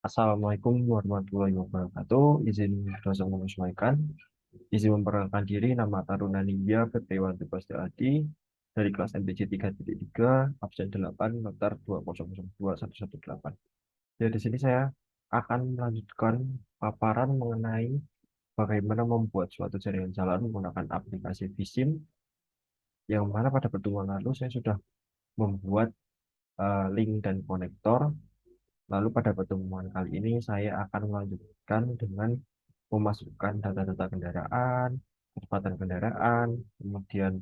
Assalamualaikum warahmatullahi wabarakatuh. Izin dosen menyesuaikan. Izin memperkenalkan diri, nama Taruna Ningya Petriwan Tugas Adi dari kelas MTJ 3.3, absen 8, notar 2002118. Jadi di sini saya akan melanjutkan paparan mengenai bagaimana membuat suatu jaringan jalan menggunakan aplikasi Visim, yang mana pada pertemuan lalu saya sudah membuat link dan konektor. Lalu pada pertemuan kali ini saya akan melanjutkan dengan memasukkan data-data kendaraan, kecepatan kendaraan, kemudian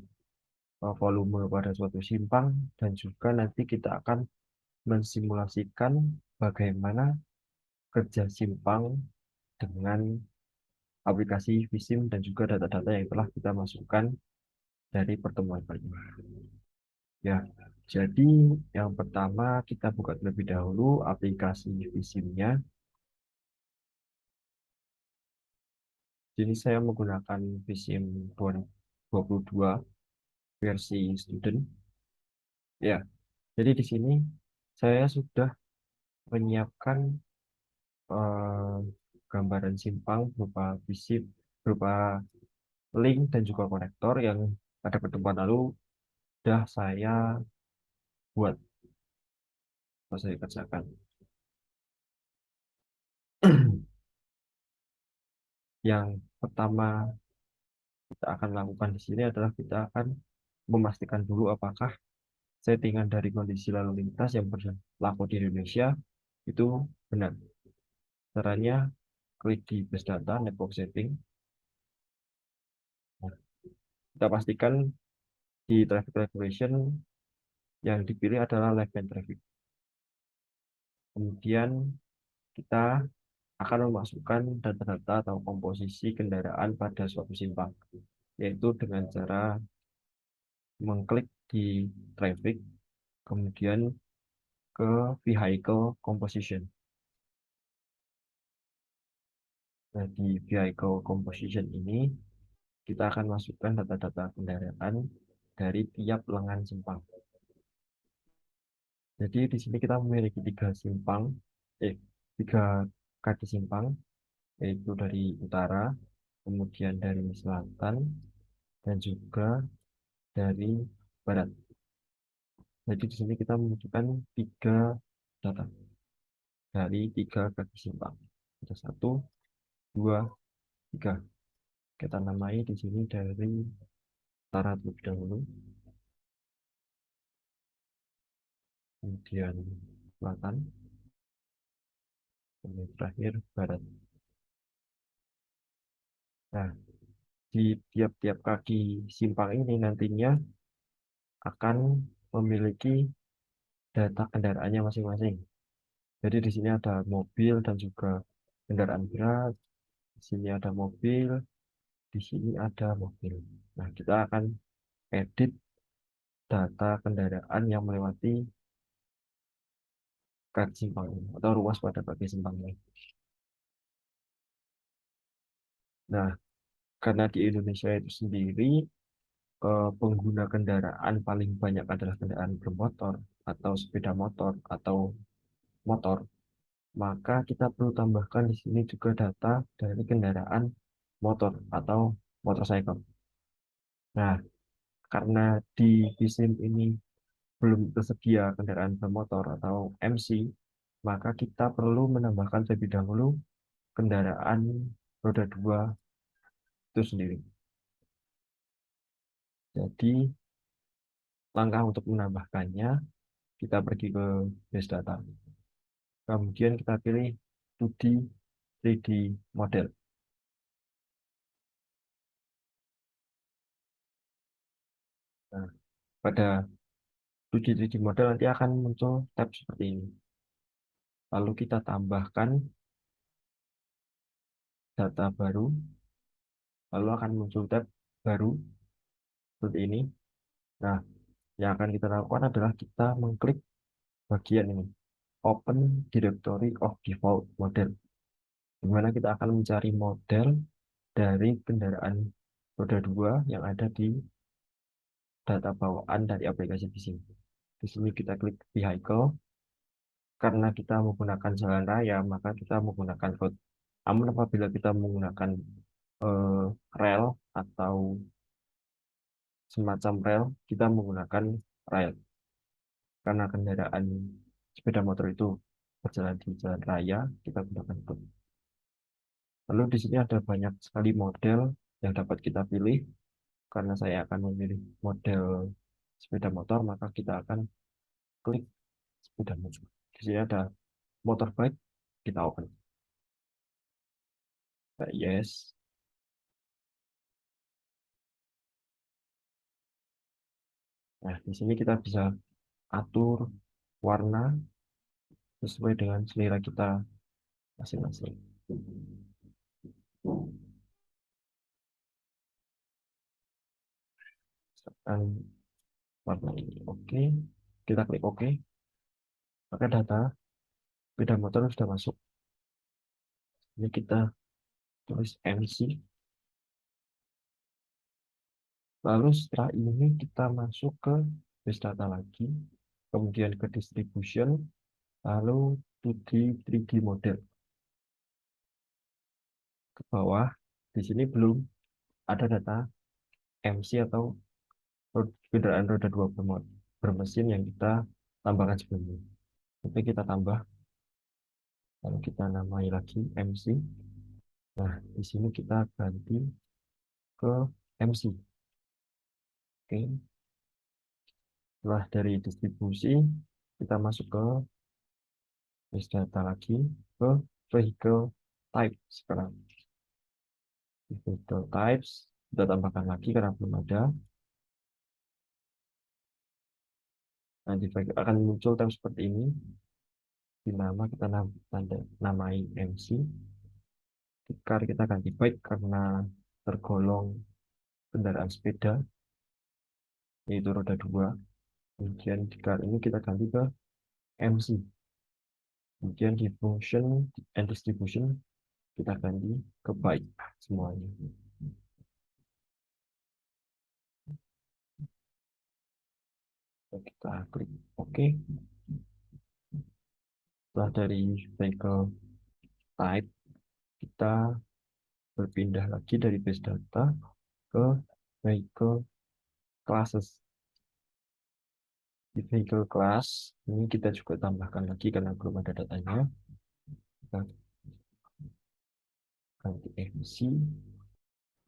volume pada suatu simpang, dan juga nanti kita akan mensimulasikan bagaimana kerja simpang dengan aplikasi Visim dan juga data-data yang telah kita masukkan dari pertemuan kali ini. Ya, jadi yang pertama kita buka terlebih dahulu aplikasi Visimnya. Jadi saya menggunakan Visim 2022 versi student. Ya, jadi di sini saya sudah menyiapkan eh, gambaran simpang berupa Visim, berupa link dan juga konektor yang pada pertemuan lalu sudah saya buat atau saya kerjakan. Yang pertama kita akan lakukan di sini adalah kita akan memastikan dulu apakah settingan dari kondisi lalu lintas yang berlaku di Indonesia itu benar. Caranya klik di base data network setting. Nah, kita pastikan di traffic regulation yang dipilih adalah left band traffic. Kemudian kita akan memasukkan data-data atau komposisi kendaraan pada suatu simpang, yaitu dengan cara mengklik di traffic, kemudian ke vehicle composition. Nah, di vehicle composition ini kita akan masukkan data-data kendaraan dari tiap lengan simpang. Jadi di sini kita memiliki tiga kaki simpang, yaitu dari utara, kemudian dari selatan, dan juga dari barat. Jadi di sini kita membutuhkan tiga data dari tiga kaki simpang. Ada satu, dua, tiga. Kita namai di sini dari utara terlebih dahulu, kemudian selatan, kemudian terakhir barat. Nah, di tiap-tiap kaki simpang ini nantinya akan memiliki data kendaraannya masing-masing. Jadi di sini ada mobil dan juga kendaraan berat, di sini ada mobil, di sini ada mobil. Nah, kita akan edit data kendaraan yang melewati kaki simpang ini atau ruas pada kaki simpang ini. Nah, karena di Indonesia itu sendiri pengguna kendaraan paling banyak adalah kendaraan bermotor atau sepeda motor atau motor, maka kita perlu tambahkan di sini juga data dari kendaraan motor atau motorcycle. Nah, karena di Visim ini belum tersedia kendaraan bermotor atau MC, maka kita perlu menambahkan terlebih dahulu kendaraan roda dua itu sendiri. Jadi, langkah untuk menambahkannya, kita pergi ke base data. Kemudian kita pilih 2D, 3D model. Nah, pada 2D, 3D model nanti akan muncul tab seperti ini. Lalu kita tambahkan data baru, lalu akan muncul tab baru seperti ini. Nah, yang akan kita lakukan adalah kita mengklik bagian ini, Open Directory of Default Model, di mana kita akan mencari model dari kendaraan roda dua yang ada di data bawaan dari aplikasi di sini. Di sini kita klik vehicle, karena kita menggunakan jalan raya, maka kita menggunakan road. Namun apabila kita menggunakan eh, rel atau semacam rel, kita menggunakan rail. Karena kendaraan sepeda motor itu berjalan di jalan raya, kita gunakan road. Lalu di sini ada banyak sekali model yang dapat kita pilih. Karena saya akan memilih model sepeda motor, maka kita akan klik sepeda motor. Di sini ada motorbike, kita open. Nah, yes. Nah, di sini kita bisa atur warna sesuai dengan selera kita masing-masing. Misalkan warna ini oke, kita klik oke, maka data sepeda motor sudah masuk. Ini kita tulis MC. Lalu setelah ini kita masuk ke base data lagi, kemudian ke distribution, lalu 2D 3D model ke bawah. Di sini belum ada data MC atau kendaraan roda dua bermesin yang kita tambahkan sebelumnya. Tapi kita tambah, lalu kita namai lagi MC. Nah, di sini kita ganti ke MC. Oke, setelah dari distribusi, kita masuk ke base data lagi, ke vehicle type sekarang. Vehicle types, kita tambahkan lagi karena belum ada. Nanti akan muncul tab seperti ini. Di nama kita namai MC. Tikar kita ganti bike karena tergolong kendaraan sepeda, yaitu roda dua. Kemudian di car ini kita ganti ke MC. Kemudian di function and distribution kita ganti ke bike semuanya. Kita klik OK. Setelah dari vehicle type, kita berpindah lagi dari base data ke vehicle classes. Di vehicle class ini kita juga tambahkan lagi karena belum ada datanya. Kita ganti MC.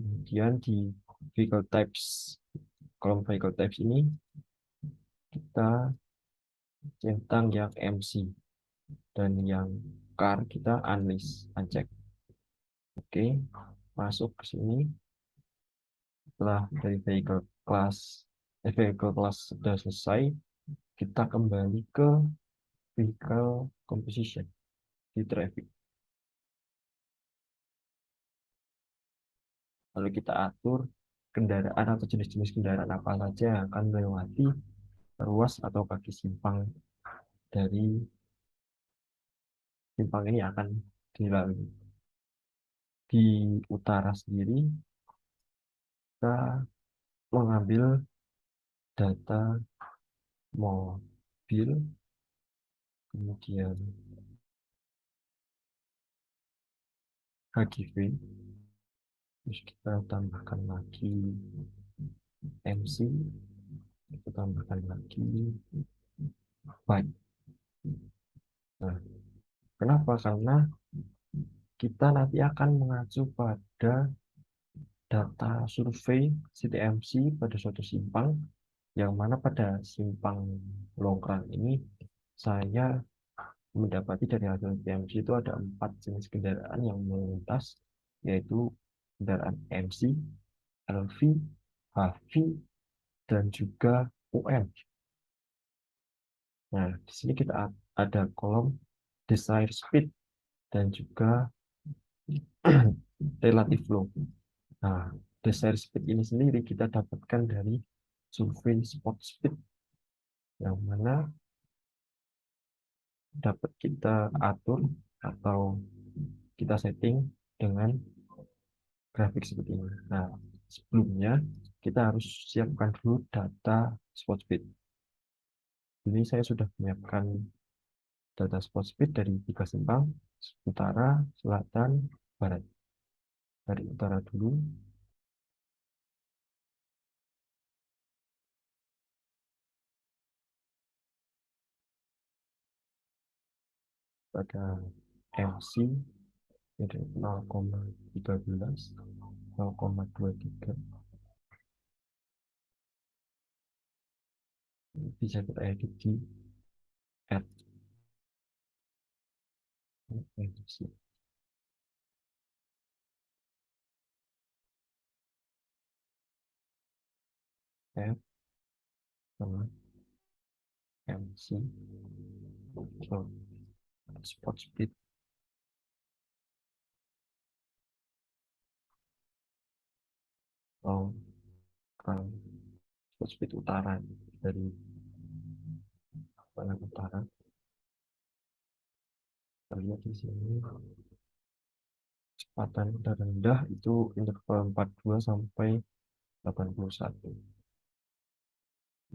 Kemudian di vehicle types, kolom vehicle types ini kita centang yang MC dan yang car kita unlist, uncheck. Oke, masuk ke sini. Setelah dari vehicle class sudah selesai, kita kembali ke vehicle composition di traffic. Lalu kita atur kendaraan atau jenis-jenis kendaraan apa saja yang akan melewati ruas atau kaki simpang dari simpang ini akan dilalui. Di utara sendiri, kita mengambil data mobil, kemudian HGV, terus kita tambahkan lagi MC, kita tambahkan lagi byte. Nah, kenapa? Karena kita nanti akan mengacu pada data survei CTMC pada suatu simpang, yang mana pada simpang Longkrang ini saya mendapati dari hasil CTMC itu ada 4 jenis kendaraan yang melintas, yaitu kendaraan MC, LV, HV, dan juga UM. Nah, di sini kita ada kolom desired speed dan juga relative flow. Nah, desired speed ini sendiri kita dapatkan dari survei spot speed, yang mana dapat kita atur atau kita setting dengan grafik seperti ini. Nah, sebelumnya kita harus siapkan dulu data spot speed. Ini saya sudah menyiapkan data spot speed dari 3 simpang, utara, selatan, barat. Dari utara dulu, pada MC dari 0,13, 0,23, bisa kita edit di add MC, add sama MC, so, spot speed, oh, spot speed utara dari panel utara. Kita lihat di sini kecepatan terendah itu interval 42 sampai 81,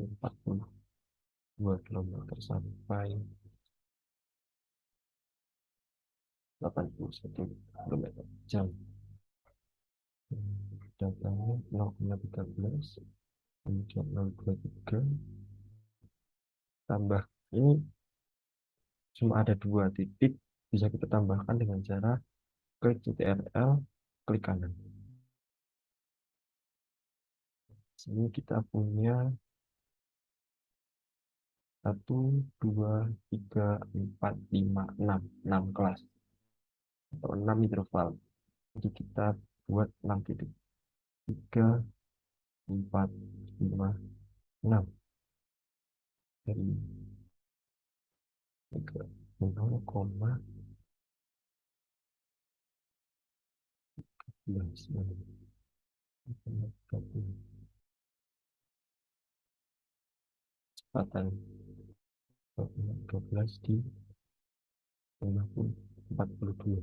42 km sampai 81 km/jam. Datanya 0,13, kemudian 0,23, tambah ini cuma ada 2 titik, bisa kita tambahkan dengan cara klik CTRL, klik kanan. Sini kita punya 1, 2, 3, 4, 5, 6 kelas atau 6 interval. Jadi kita buat 6 titik, 3, 4, 5, 6 dari 0,11, kecepatan 12 di 42.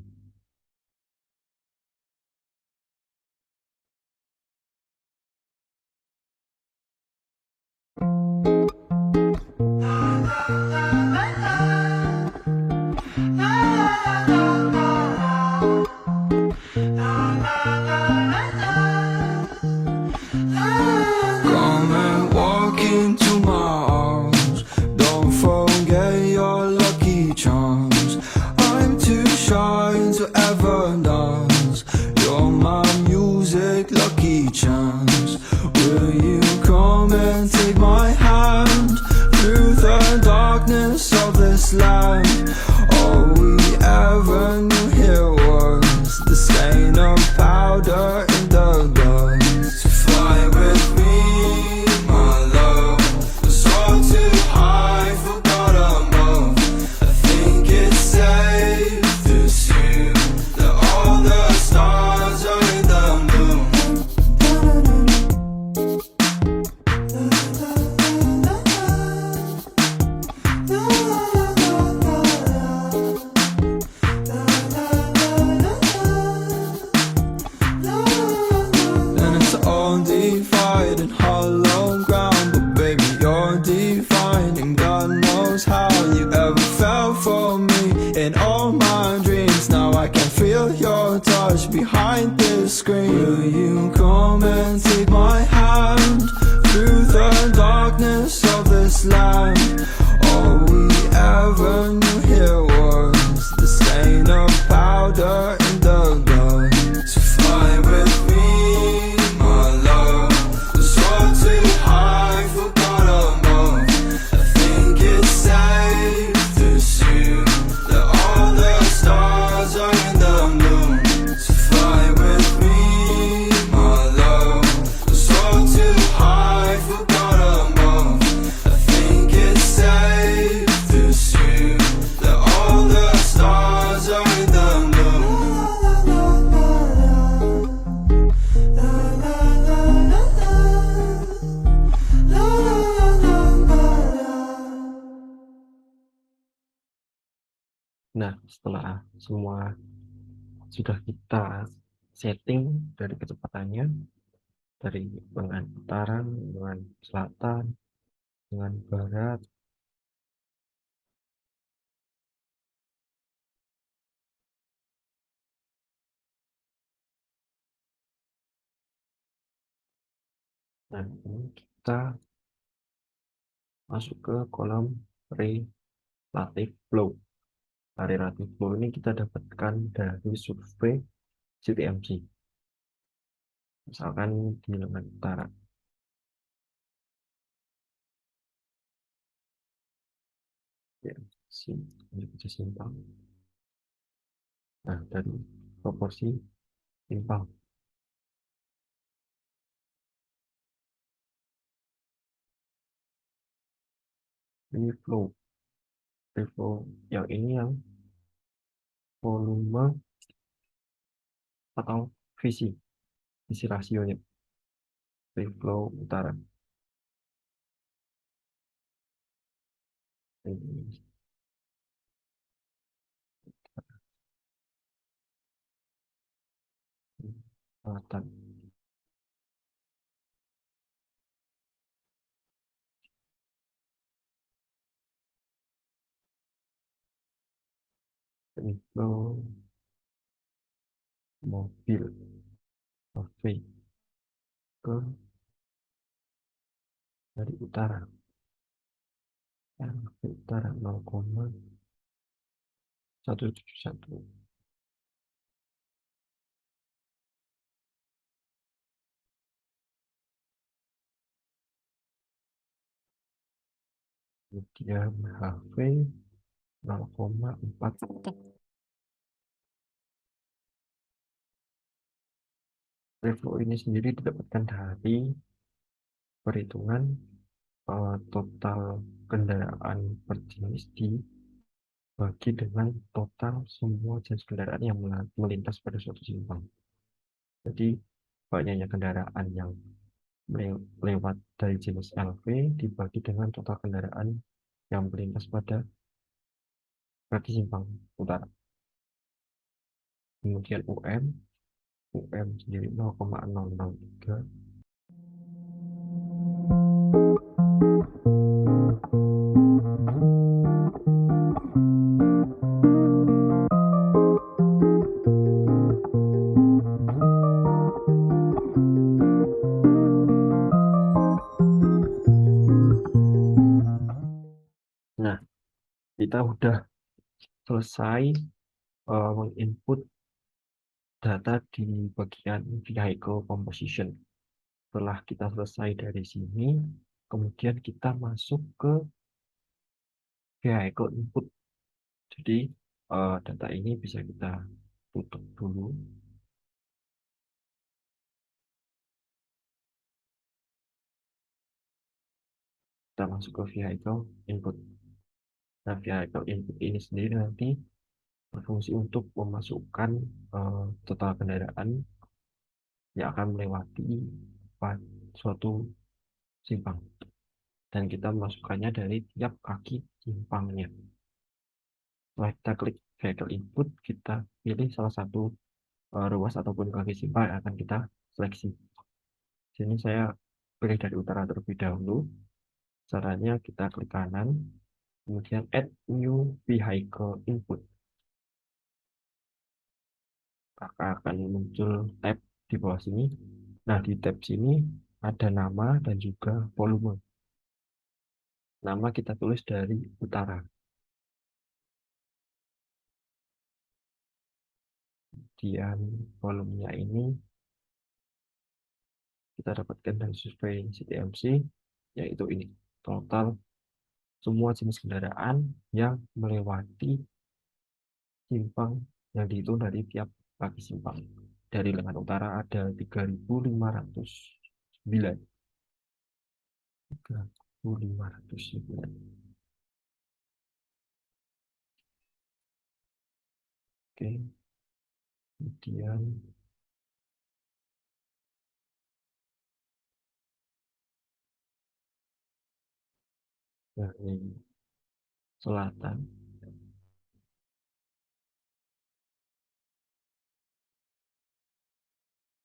Come and walk into my arms. Don't forget your lucky charms. I'm too shy to ever dance. You're my music, lucky chance. Will you come and take my hand through the darkness of this land? All we ever knew here was the stain of powder in the guns. Fly with me, my love. Soar too high, forgot a move. I think it's safe to assume that all the stars are in the moon. And it's all divided, hollow ground. But baby, you're divine, and God knows how you ever fell for me. In all my dreams, now I can feel your touch behind this screen. Will you come and take my hand through the darkness of this land? All we ever knew here was the stain of powder in the guns. So fly with me, my love. Soar too high, forgot a move. I think it's safe to assume that all the stars are in the moon. So fly with me, my love. Soar too high, forgot a move. I think it's safe to assume that all the stars are in the moon. Nah, setelah semua sudah kita setting dari kecepatannya, dari dengan utara, dengan selatan, dengan barat, Nah, ini kita masuk ke kolom relative flow. Nah, relative flow ini kita dapatkan dari survei CTMC. Misalkan di lengan utara. Ya, simpang. Nah, dari proporsi simpang. Ini flow. Flow yang ini yang volume atau visi rasionya. Flow utara. Ini selatan. Ini flow mobil survei ke dari utara. Dari utara 0,171. Kemudian HV 0,4. Reflow ini sendiri didapatkan dari perhitungan total kendaraan per jenis dibagi dengan total semua jenis kendaraan yang melintas pada suatu simpang. Jadi banyaknya kendaraan yang lewat dari jenis LV dibagi dengan total kendaraan yang melintas pada berarti simpang utara. Kemudian UM sendiri 0,003. Nah, kita udah selesai menginput data di bagian vehicle composition. Setelah kita selesai dari sini, kemudian kita masuk ke vehicle input. Jadi data ini bisa kita tutup dulu. Kita masuk ke vehicle input. Nah, vehicle input ini sendiri nanti berfungsi untuk memasukkan total kendaraan yang akan melewati suatu simpang. Dan kita memasukkannya dari tiap kaki simpangnya. Setelah kita klik vehicle input, kita pilih salah satu ruas ataupun kaki simpang yang akan kita seleksi. Sini saya pilih dari utara terlebih dahulu. Caranya kita klik kanan, kemudian add new vehicle input. Maka akan muncul tab di bawah sini. Nah, di tab sini ada nama dan juga volume. Nama kita tulis dari utara. Kemudian volumenya ini kita dapatkan dari survei CTMC, yaitu ini. Total semua jenis kendaraan yang melewati simpang yang dihitung dari tiap kaki simpang. Dari lengan utara ada 3.509. 3.509. Oke, kemudian dari selatan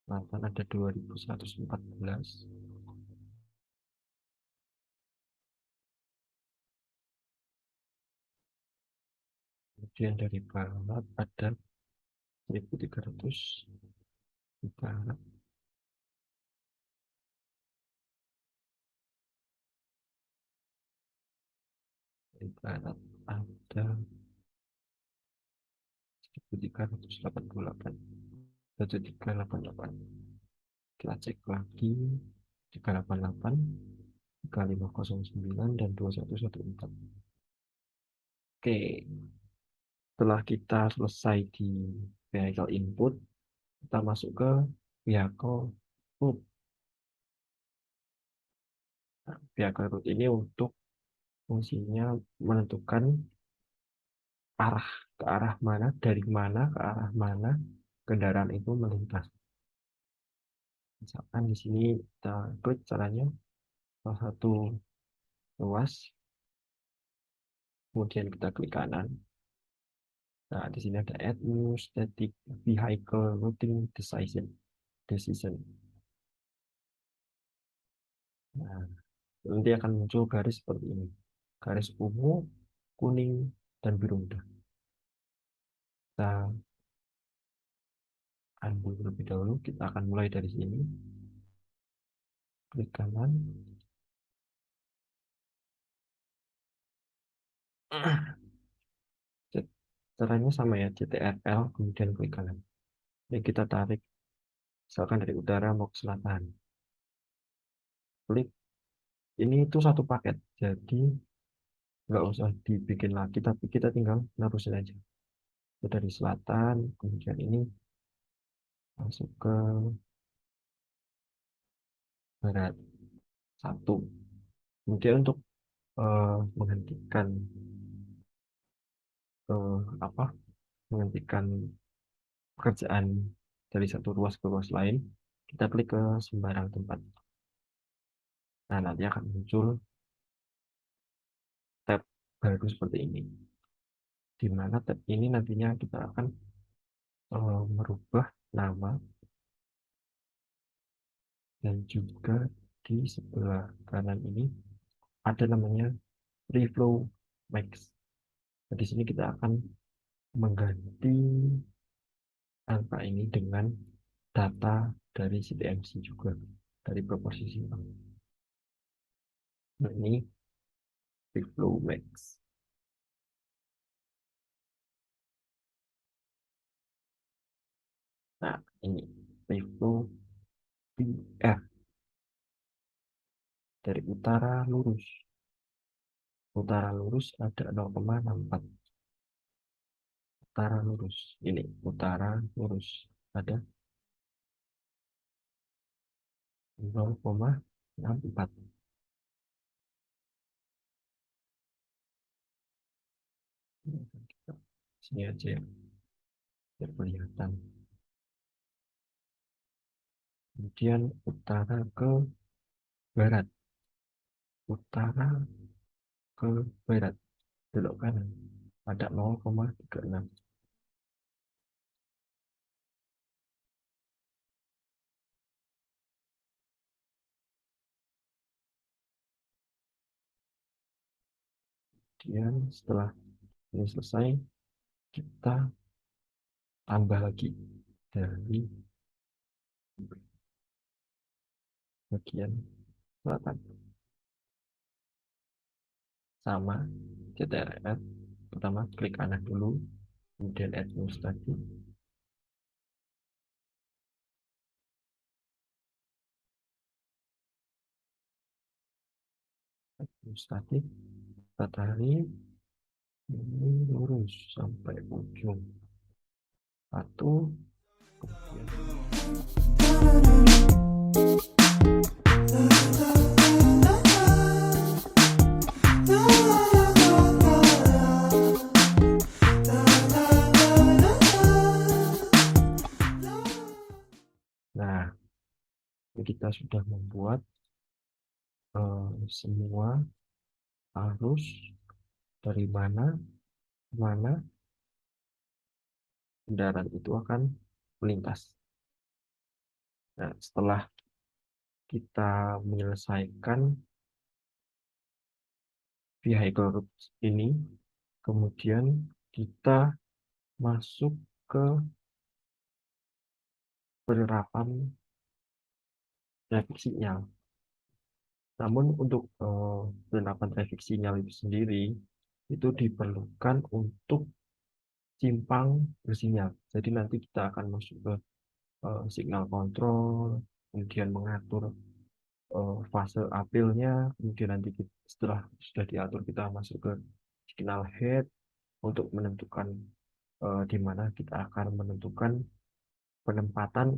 ada 2.114. Kemudian dari barat ada 1.300 barat. Ibarat ada 1388, 1388. Kita cek lagi 388, 3509, dan 2114. Oke, setelah kita selesai di vehicle input, kita masuk ke vehicle root. Nah, vehicle root ini untuk fungsinya menentukan arah, ke arah mana, dari mana ke arah mana kendaraan itu melintas. Misalkan di sini kita klik caranya, salah satu ruas, kemudian kita klik kanan. Nah, di sini ada add new static vehicle routing decision. Nah, nanti akan muncul garis seperti ini. Garis ungu, kuning, dan biru muda. Kita undo terlebih dahulu. Kita akan mulai dari sini. Klik kanan. Caranya sama ya, CTRL, kemudian klik kanan. Ini kita tarik, misalkan dari utara mau ke selatan. Klik, ini itu satu paket, jadi nggak usah dibikin lagi, tapi kita tinggal nerusin aja. Itu dari selatan, kemudian ini masuk ke barat, satu. Kemudian untuk menghentikan apa? Menghentikan pekerjaan dari satu ruas ke ruas lain, kita klik ke sembarang tempat. Nah, nanti akan muncul tab baru seperti ini, di mana tab ini nantinya kita akan merubah nama, dan juga di sebelah kanan ini ada namanya Reflow Max. Nah, di sini kita akan mengganti angka ini dengan data dari CTMC juga, dari proporsi simbang. Nah, ini Reflow Max. Nah, ini Reflow PF, dari utara lurus. Utara lurus ada 0,64. Utara lurus. Ini utara lurus ada 0,64. Sini aja ya, biar kelihatan. Kemudian utara ke barat. Utara ke barat. Belok kanan. Ada 0,36. Kemudian setelah ini selesai, kita tambah lagi dari bagian selatan. Sama, CTRL. Pertama klik kanan dulu, kemudian add new static. Add new static. Kita tarik ini lurus sampai ujung. Satu, kemudian nah, kita sudah membuat semua arus dari mana ke mana kendaraan itu akan melintas. Nah, setelah kita menyelesaikan vehicle routes ini, kemudian kita masuk ke penerapan traffic signal. Namun untuk penerapan traffic signal itu sendiri, itu diperlukan untuk simpang bersinyal. Jadi nanti kita akan masuk ke signal kontrol, kemudian mengatur fase apelnya, kemudian nanti setelah sudah diatur kita masuk ke signal head untuk menentukan di mana kita akan menentukan penempatan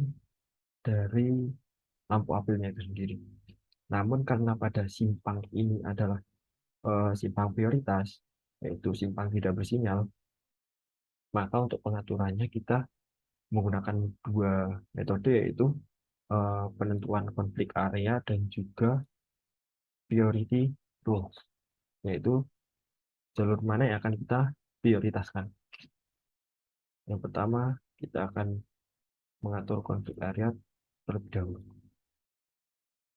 dari lampu apelnya itu sendiri. Namun karena pada simpang ini adalah simpang prioritas, yaitu simpang tidak bersinyal, maka untuk pengaturannya kita menggunakan dua metode, yaitu penentuan konflik area dan juga priority rules, yaitu jalur mana yang akan kita prioritaskan. Yang pertama, kita akan mengatur konflik area terlebih dahulu.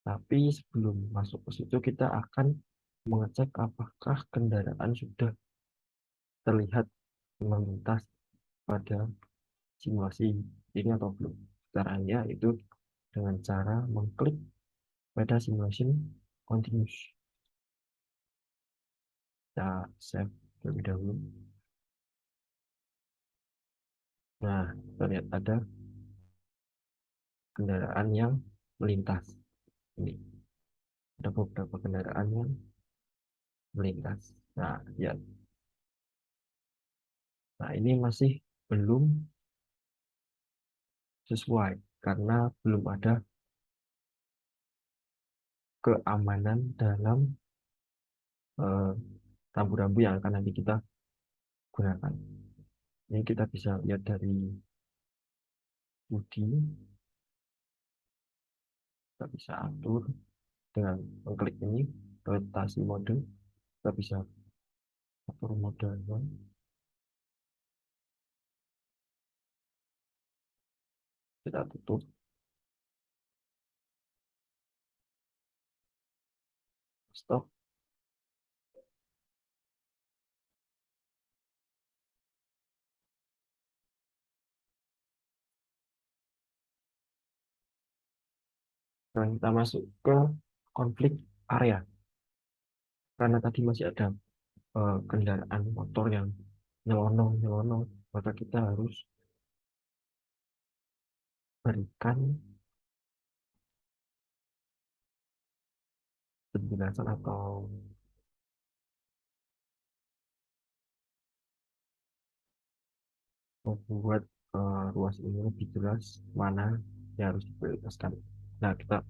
Tapi sebelum masuk ke situ, kita akan mengecek apakah kendaraan sudah terlihat melintas pada simulasi ini atau belum. Caranya itu dengan cara mengklik pada simulation continuous. Kita save terlebih dahulu. Nah, kita lihat ada kendaraan yang melintas. Ini ada beberapa kendaraan yang melintas. Nah, ya. Nah, ini masih belum sesuai karena belum ada keamanan dalam eh, rambu-rambu yang akan nanti kita gunakan. Ini kita bisa lihat dari bodi, kita bisa atur dengan mengklik ini, rotasi mode, kita bisa atur modenya, kita tutup, stop. Dan kita masuk ke konflik area. Karena tadi masih ada kendaraan motor yang nyelonong-nyelonong, maka kita harus berikan penjelasan atau membuat ruas ini lebih jelas mana yang harus diprioritaskan. Nah, kita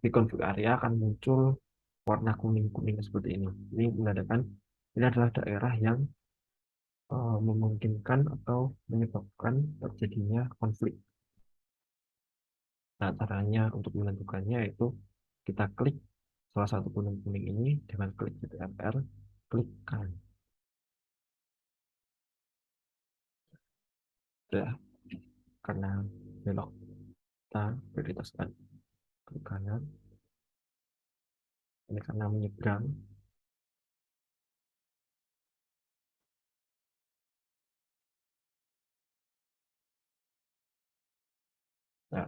di konflik area akan muncul warna kuning-kuning seperti ini. Ini menandakan ini adalah daerah yang memungkinkan atau menyebabkan terjadinya konflik. Nah, caranya untuk menentukannya itu kita klik salah satu kuning-kuning ini dengan klik CTRL, klik kanan. Ya, karena belok kita prioritaskan klik kanan. Ini karena menyeberang. Nah,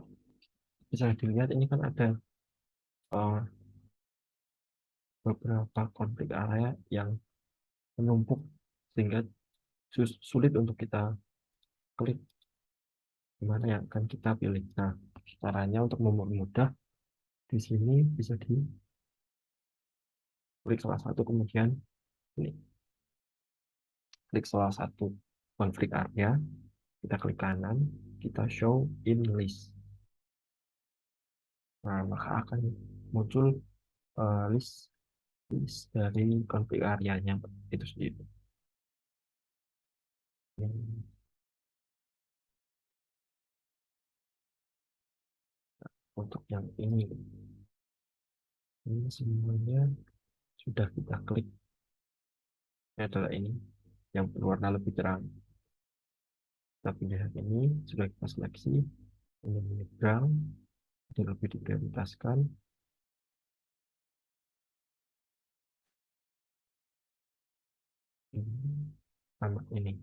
bisa dilihat ini kan ada uh, beberapa konflik area yang menumpuk sehingga sulit untuk kita klik mana yang akan kita pilih. Nah, caranya untuk mempermudah di sini bisa diklik salah satu, kemudian ini klik salah satu konflik area, kita klik kanan, kita show in list. Nah, maka akan muncul list dari konflik areanya itu sendiri. Untuk yang ini semuanya sudah kita klik. Ini adalah ini yang berwarna lebih terang. Kita pilih yang ini, sudah kita seleksi. Ini menyeberang, itu lebih diprioritaskan. Ini sama ini.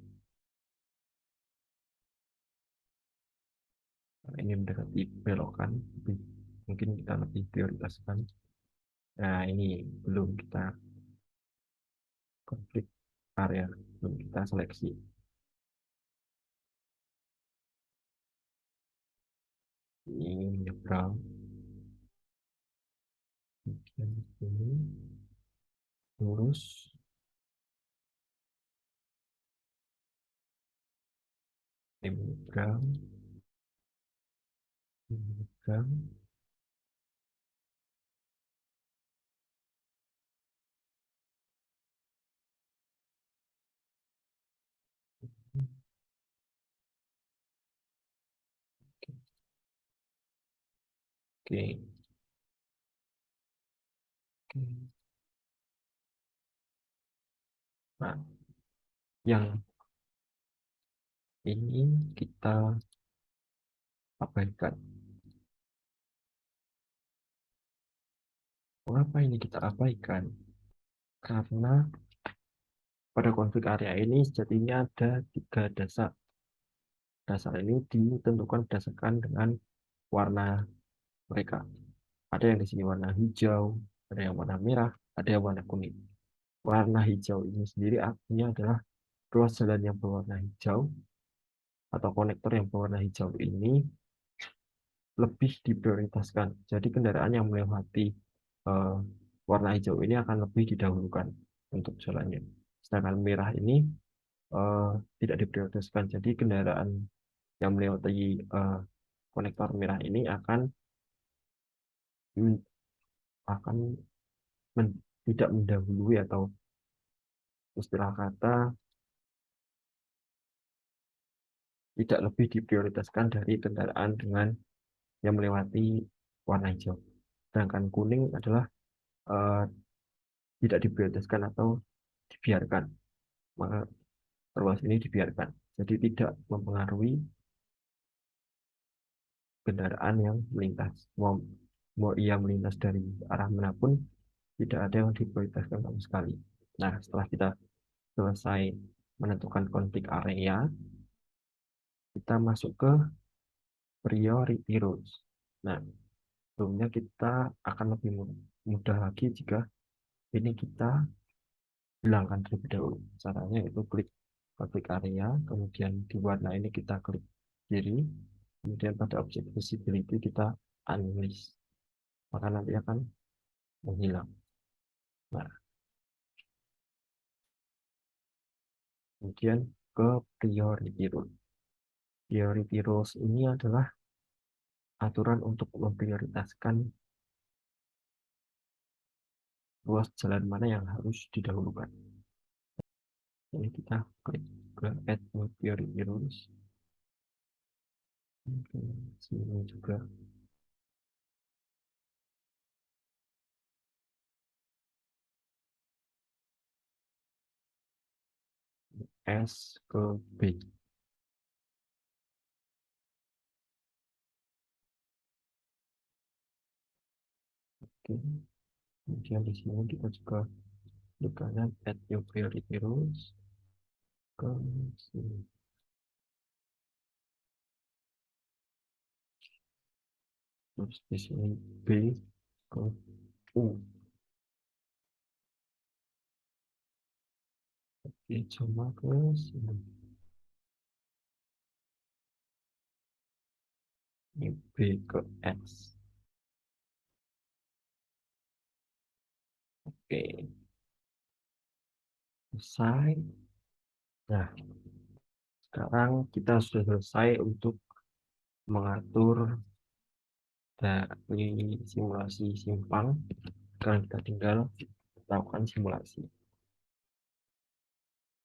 Nah, ini mendekati belokan, mungkin kita lebih prioritaskan. Nah, ini belum kita konflik area. Lalu kita seleksi. Ini menyeberang. Kemudian ini lurus. Ini menyeberang. Ini menyeberang. Oke. Oke. Nah, yang ini kita abaikan. Mengapa ini kita abaikan? Karena pada konflik area ini sejatinya ada 3 dasar. Dasar ini ditentukan berdasarkan dengan warna mereka. Ada yang di sini warna hijau, ada yang warna merah, ada yang warna kuning. Warna hijau ini sendiri artinya adalah ruas jalan yang berwarna hijau atau konektor yang berwarna hijau ini lebih diprioritaskan. Jadi kendaraan yang melewati eh, warna hijau ini akan lebih didahulukan untuk jalannya. Sedangkan merah ini eh, tidak diprioritaskan. Jadi kendaraan yang melewati konektor merah ini men- akan tidak mendahului atau istilah kata tidak lebih diprioritaskan dari kendaraan dengan yang melewati warna hijau. Sedangkan kuning adalah eh, tidak diprioritaskan atau dibiarkan. Maka ruas ini dibiarkan. Jadi tidak mempengaruhi kendaraan yang melintas. Mau ia melintas dari arah manapun, tidak ada yang diprioritaskan sama sekali. Nah, setelah kita selesai menentukan konflik area, kita masuk ke priority rules. Nah, sebelumnya kita akan lebih mudah lagi jika ini kita hilangkan terlebih dahulu. Caranya itu klik konflik area, kemudian di warna ini kita klik kiri, kemudian pada objek visibility kita unlist, maka nanti akan menghilang. Nah, kemudian ke priority rule. Priority rules ini adalah aturan untuk memprioritaskan ruas jalan mana yang harus didahulukan. Jadi kita klik ke add new priority rules. Oke, sini juga S ke B. Oke. Kemudian di sini kita juga tekankan add new priority rules ke sini. Terus di sini B ke U. Oke, coba ke sini. Ini B ke X. Oke, selesai. Nah, sekarang kita sudah selesai untuk mengatur dari simulasi simpang. Sekarang kita tinggal lakukan simulasi.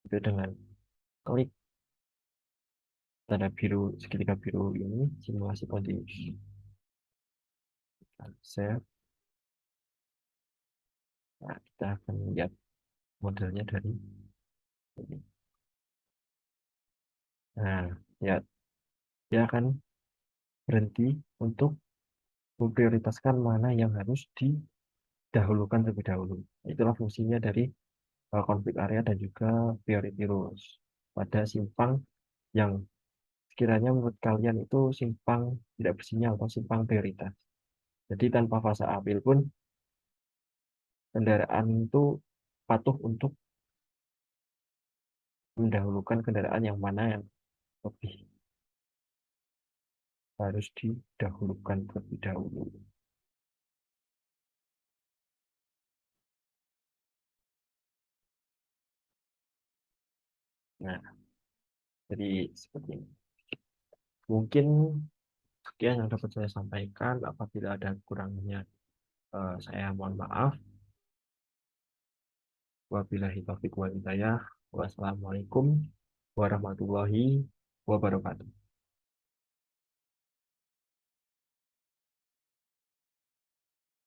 Itu dengan klik tanda biru segitiga biru ini, simulasi continuous. Save. Nah, kita akan lihat modelnya dari ini. Nah, ya, dia akan berhenti untuk memprioritaskan mana yang harus didahulukan terlebih dahulu. Itulah fungsinya dari konflik area dan juga priority rules pada simpang yang sekiranya menurut kalian itu simpang tidak bersinyal atau simpang prioritas. Jadi tanpa fase apel pun kendaraan itu patuh untuk mendahulukan kendaraan yang mana yang lebih harus didahulukan terlebih dahulu. Nah, jadi seperti ini. Mungkin sekian yang dapat saya sampaikan. Apabila ada kurangnya, saya mohon maaf. Wabillahi taufiq wal hidayah. Wassalamualaikum warahmatullahi wabarakatuh.